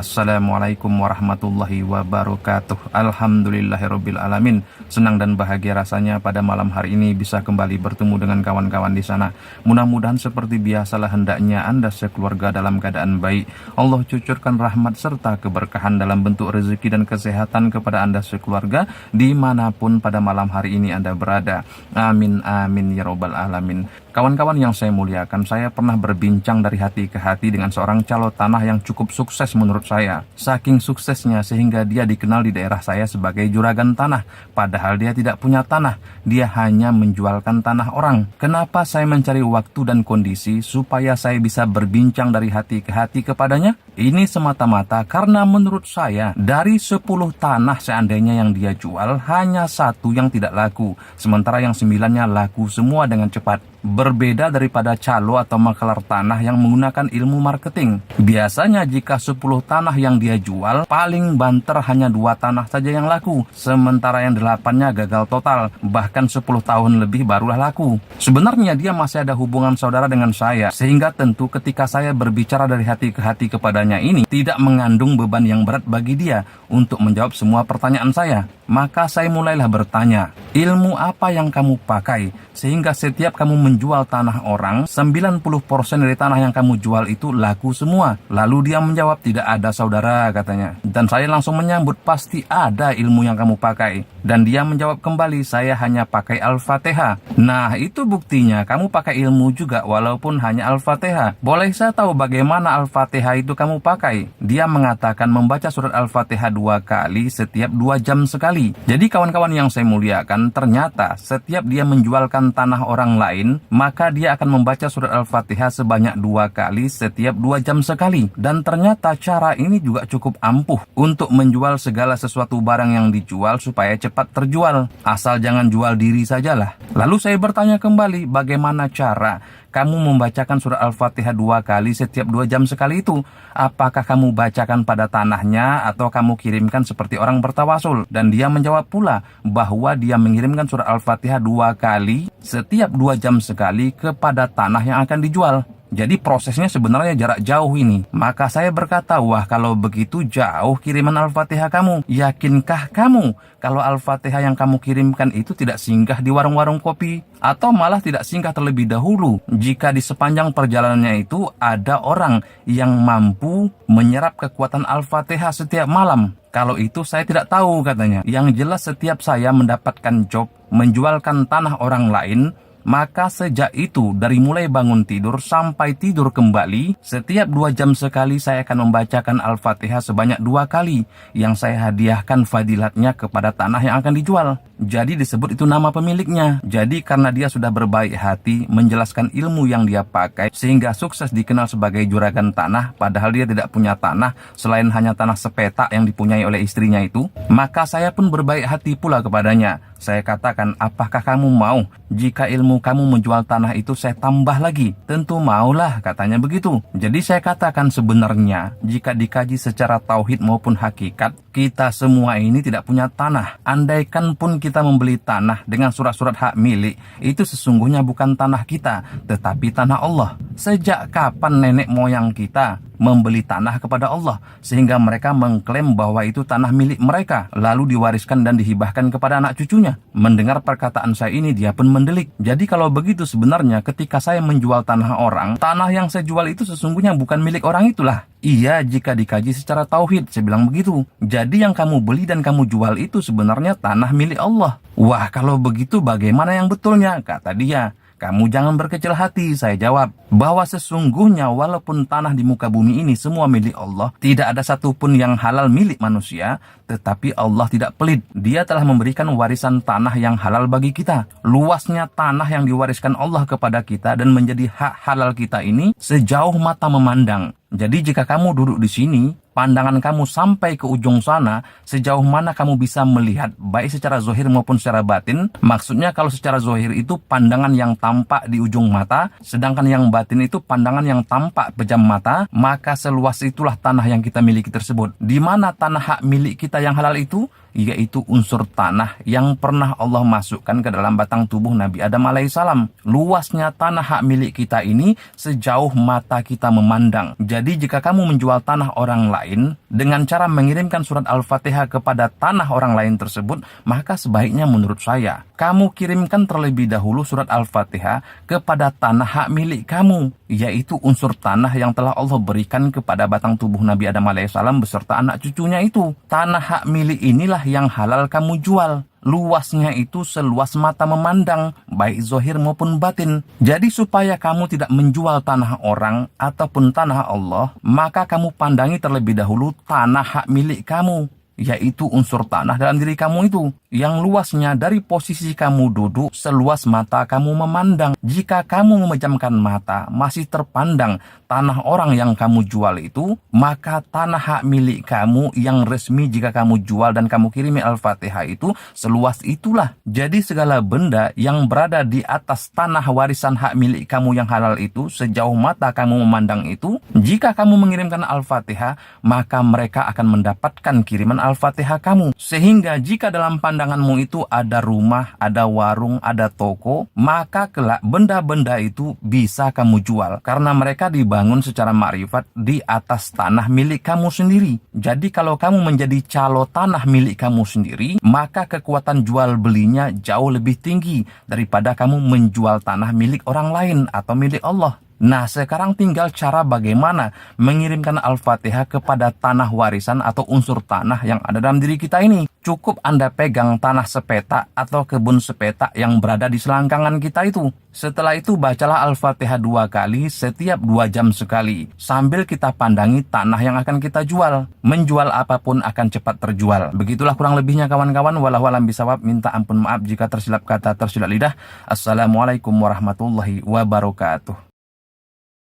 Assalamualaikum warahmatullahi wabarakatuh. Alhamdulillahirabbil alamin. Senang dan bahagia rasanya pada malam hari ini bisa kembali bertemu dengan kawan-kawan di sana. Mudah-mudahan seperti biasalah hendaknya Anda sekeluarga dalam keadaan baik. Allah cucurkan rahmat serta keberkahan dalam bentuk rezeki dan kesehatan kepada Anda sekeluarga dimanapun pada malam hari ini Anda berada. Amin amin ya robbal alamin. Kawan-kawan yang saya muliakan, saya pernah berbincang dari hati ke hati dengan seorang calo tanah yang cukup sukses menurut saya. Saking suksesnya sehingga dia dikenal di daerah saya sebagai juragan tanah. Padahal dia tidak punya tanah, dia hanya menjualkan tanah orang. Kenapa saya mencari waktu dan kondisi supaya saya bisa berbincang dari hati ke hati kepadanya? Ini semata-mata karena menurut saya dari 10 tanah seandainya yang dia jual, hanya satu yang tidak laku. Sementara yang 9-nya laku semua dengan cepat. Berbeda daripada calo atau makelar tanah yang menggunakan ilmu marketing. Biasanya jika 10 tanah yang dia jual, paling banter hanya 2 tanah saja yang laku. Sementara yang 8-nya gagal total, bahkan 10 tahun lebih barulah laku. Sebenarnya dia masih ada hubungan saudara dengan saya, sehingga tentu ketika saya berbicara dari hati ke hati kepadanya ini, tidak mengandung beban yang berat bagi dia untuk menjawab semua pertanyaan saya. Maka saya mulailah bertanya, ilmu apa yang kamu pakai sehingga setiap kamu menjual tanah orang, 90% dari tanah yang kamu jual itu laku semua? Lalu dia menjawab, tidak ada saudara, katanya. Dan saya langsung menyambut, pasti ada ilmu yang kamu pakai. Dan dia menjawab kembali, saya hanya pakai Al-Fatihah. Nah, itu buktinya kamu pakai ilmu juga walaupun hanya Al-Fatihah. Boleh saya tahu bagaimana Al-Fatihah itu kamu pakai? Dia mengatakan membaca surat Al-Fatihah 2 kali setiap 2 jam sekali. Jadi kawan-kawan yang saya muliakan, ternyata setiap dia menjualkan tanah orang lain, maka dia akan membaca surat Al-Fatihah sebanyak 2 kali setiap 2 jam sekali. Dan ternyata cara ini juga cukup ampuh untuk menjual segala sesuatu barang yang dijual supaya cepat terjual. Asal jangan jual diri sajalah. Lalu saya bertanya kembali, bagaimana cara kamu membacakan surat Al-Fatihah 2 kali setiap 2 jam sekali itu? Apakah kamu bacakan pada tanahnya atau kamu kirimkan seperti orang bertawasul? Dan dia menjawab pula bahwa dia mengirimkan surat Al-Fatihah 2 kali setiap 2 jam sekali kepada tanah yang akan dijual. Jadi prosesnya sebenarnya jarak jauh ini. Maka saya berkata, wah kalau begitu jauh kiriman Al-Fatihah kamu, yakinkah kamu kalau Al-Fatihah yang kamu kirimkan itu tidak singgah di warung-warung kopi? Atau malah tidak singgah terlebih dahulu jika di sepanjang perjalanannya itu ada orang yang mampu menyerap kekuatan Al-Fatihah setiap malam? Kalau itu saya tidak tahu, katanya. Yang jelas setiap saya mendapatkan job menjualkan tanah orang lain, maka sejak itu, dari mulai bangun tidur sampai tidur kembali, setiap 2 jam sekali saya akan membacakan Al-Fatihah sebanyak 2 kali, yang saya hadiahkan fadilatnya kepada tanah yang akan dijual. Jadi disebut itu nama pemiliknya. Jadi karena dia sudah berbaik hati menjelaskan ilmu yang dia pakai, sehingga sukses dikenal sebagai juragan tanah, padahal dia tidak punya tanah selain hanya tanah sepetak yang dipunyai oleh istrinya itu, maka saya pun berbaik hati pula kepadanya. Saya katakan, apakah kamu mau jika ilmu kamu menjual tanah itu saya tambah lagi? Tentu maulah, katanya begitu. Jadi saya katakan sebenarnya jika dikaji secara tauhid maupun hakikat, kita semua ini tidak punya tanah. Andaikan pun kita membeli tanah dengan surat-surat hak milik, itu sesungguhnya bukan tanah kita, tetapi tanah Allah. Sejak kapan nenek moyang kita membeli tanah kepada Allah sehingga mereka mengklaim bahwa itu tanah milik mereka, lalu diwariskan dan dihibahkan kepada anak cucunya? Mendengar perkataan saya ini, dia pun mendelik. Jadi kalau begitu sebenarnya ketika saya menjual tanah orang, tanah yang saya jual itu sesungguhnya bukan milik orang itulah. Iya, jika dikaji secara tauhid, saya bilang begitu. Jadi yang kamu beli dan kamu jual itu sebenarnya tanah milik Allah. Wah, kalau begitu bagaimana yang betulnya? Kata dia. Kamu jangan berkecil hati, saya jawab, bahwa sesungguhnya walaupun tanah di muka bumi ini semua milik Allah, tidak ada satupun yang halal milik manusia, tetapi Allah tidak pelit. Dia telah memberikan warisan tanah yang halal bagi kita. Luasnya tanah yang diwariskan Allah kepada kita dan menjadi hak halal kita ini sejauh mata memandang. Jadi jika kamu duduk di sini, pandangan kamu sampai ke ujung sana, sejauh mana kamu bisa melihat, baik secara zohir maupun secara batin. Maksudnya kalau secara zohir itu pandangan yang tampak di ujung mata, sedangkan yang batin itu pandangan yang tampak pejam mata, maka seluas itulah tanah yang kita miliki tersebut. Di mana tanah hak milik kita yang halal itu? Yaitu unsur tanah yang pernah Allah masukkan ke dalam batang tubuh Nabi Adam alaihissalam. Luasnya tanah hak milik kita ini sejauh mata kita memandang. Jadi Jadi jika kamu menjual tanah orang lain dengan cara mengirimkan surat Al-Fatihah kepada tanah orang lain tersebut, maka sebaiknya menurut saya, kamu kirimkan terlebih dahulu surat Al-Fatihah kepada tanah hak milik kamu, yaitu unsur tanah yang telah Allah berikan kepada batang tubuh Nabi Adam alaihissalam beserta anak cucunya itu. Tanah hak milik inilah yang halal kamu jual. Luasnya itu seluas mata memandang, baik zahir maupun batin. Jadi supaya kamu tidak menjual tanah orang ataupun tanah Allah, maka kamu pandangi terlebih dahulu tanah hak milik kamu, yaitu unsur tanah dalam diri kamu itu, yang luasnya dari posisi kamu duduk seluas mata kamu memandang. Jika kamu memejamkan mata masih terpandang tanah orang yang kamu jual itu, maka tanah hak milik kamu yang resmi jika kamu jual dan kamu kirimi Al-Fatihah itu seluas itulah. Jadi segala benda yang berada di atas tanah warisan hak milik kamu yang halal itu, sejauh mata kamu memandang itu, jika kamu mengirimkan Al-Fatihah, maka mereka akan mendapatkan kiriman Al-Fatihah kamu. Sehingga jika dalam pandanganmu itu ada rumah, ada warung, ada toko, maka kelak benda-benda itu bisa kamu jual, karena mereka dibangun secara makrifat di atas tanah milik kamu sendiri. Jadi kalau kamu menjadi calo tanah milik kamu sendiri, maka kekuatan jual belinya jauh lebih tinggi daripada kamu menjual tanah milik orang lain atau milik Allah. Nah, sekarang tinggal cara bagaimana mengirimkan Al-Fatihah kepada tanah warisan atau unsur tanah yang ada dalam diri kita ini. Cukup Anda pegang tanah sepetak atau kebun sepetak yang berada di selangkangan kita itu. Setelah itu bacalah Al-Fatihah 2 kali setiap 2 jam sekali, sambil kita pandangi tanah yang akan kita jual. Menjual apapun akan cepat terjual. Begitulah kurang lebihnya kawan-kawan. Wallahu a'lam bishawab. Minta ampun maaf jika tersilap kata, tersilap lidah. Assalamualaikum warahmatullahi wabarakatuh.